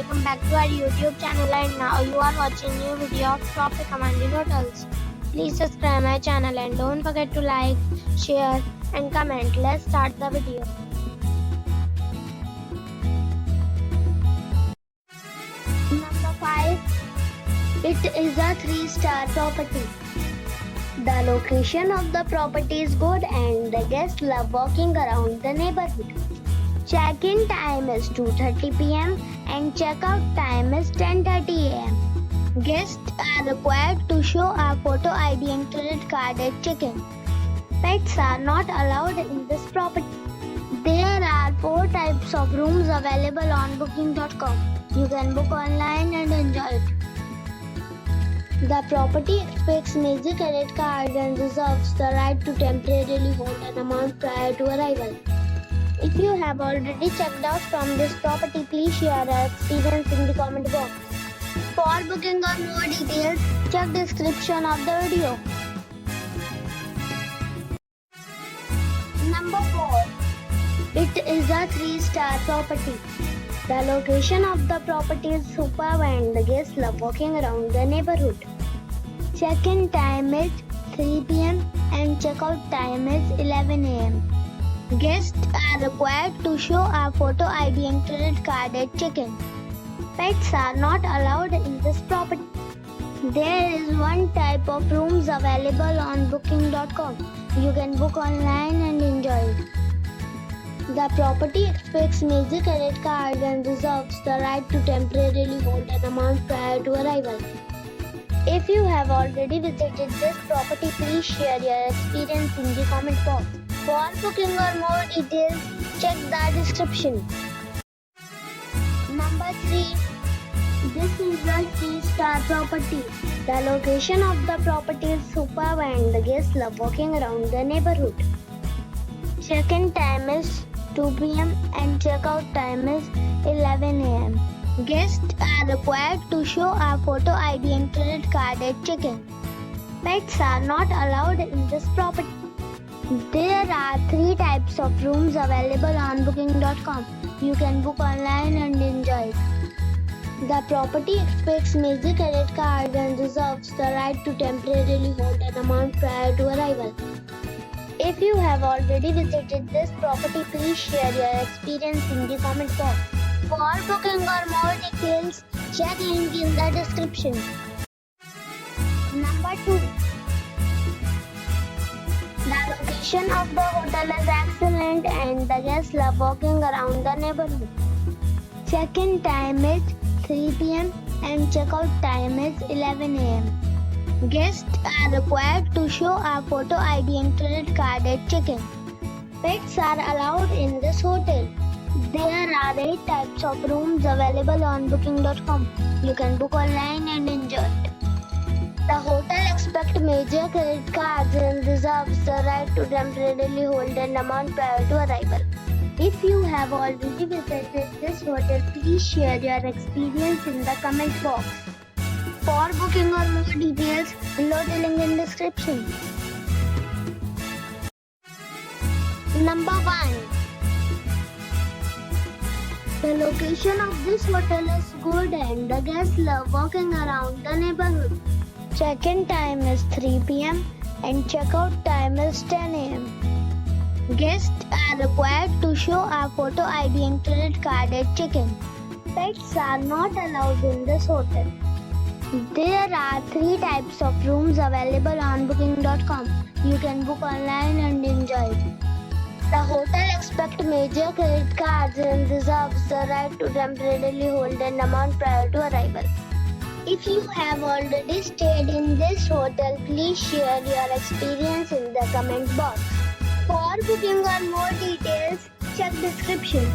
welcome back to our YouTube channel, and now you are watching new video of top recommended hotels. Please subscribe my channel and don't forget to like, share and comment. Let's start the video. Number 5. It is a 3-star property. The location of the property is good and the guests love walking around the neighborhood. Check-in time is 2:30 p.m. and check-out time is 10:30 a.m. Guests are required to show a photo ID and credit card at check-in. Pets are not allowed in this property. There are 4 types of rooms available on booking.com. You can book online and enjoy it. The property expects major credit cards and reserves the right to temporarily hold an amount prior to arrival. If you have already checked out from this property, please share your experience in the comment box. For booking or more details, check description of the video. Number 4. It is a 3-star property. The location of the property is superb and the guests love walking around the neighborhood. Check-in time is 3 p.m. and check-out time is 11 a.m. Guests are required to show a photo ID and credit card at check-in. Pets are not allowed in this property. There is 1 type of rooms available on booking.com. You can book online and enjoy it. The property expects major credit cards and reserves the right to temporarily hold an amount prior to arrival. If you have already visited this property, please share your experience in the comment box. For booking or more details, check the description. Number 3. This is a 3-star property. The location of the property is superb and the guests love walking around the neighborhood. Check-in time is 2 p.m. and check-out time is 11 a.m. Guests are required to show a photo ID and credit card at check-in. Pets are not allowed in this property. There are 3 types of rooms available on booking.com. You can book online and enjoy it. The property expects major credit cards and reserves the right to temporarily hold an amount prior to arrival. If you have already visited this property, please share your experience in the comment box. For booking or more details, check link in the description. Number 2. The location of the hotel is excellent and the guests love walking around the neighborhood. Check-in time is 3 p.m. and check-out time is 11 a.m. Guests are required to show a photo ID and credit card at check-in. Pets are allowed in this hotel. There are 8 types of rooms available on booking.com. You can book online and enjoy it. The hotel expects major credit cards and reserves the right to temporarily hold an amount prior to arrival. If you have already visited this hotel, please share your experience in the comment box. For booking or more details, below the link in description. Number 1. The location of this hotel is good and the guests love walking around the neighborhood. Check-in time is 3 p.m. and check-out time is 10 a.m. Guests are required to show a photo ID and credit card at check-in. Pets are not allowed in this hotel. There are 3 types of rooms available on booking.com. You can book online and enjoy it. The hotel expects major credit cards and reserves the right to temporarily hold an amount prior to arrival. If you have already stayed in this hotel, please share your experience in the comment box. For booking or more details, check description.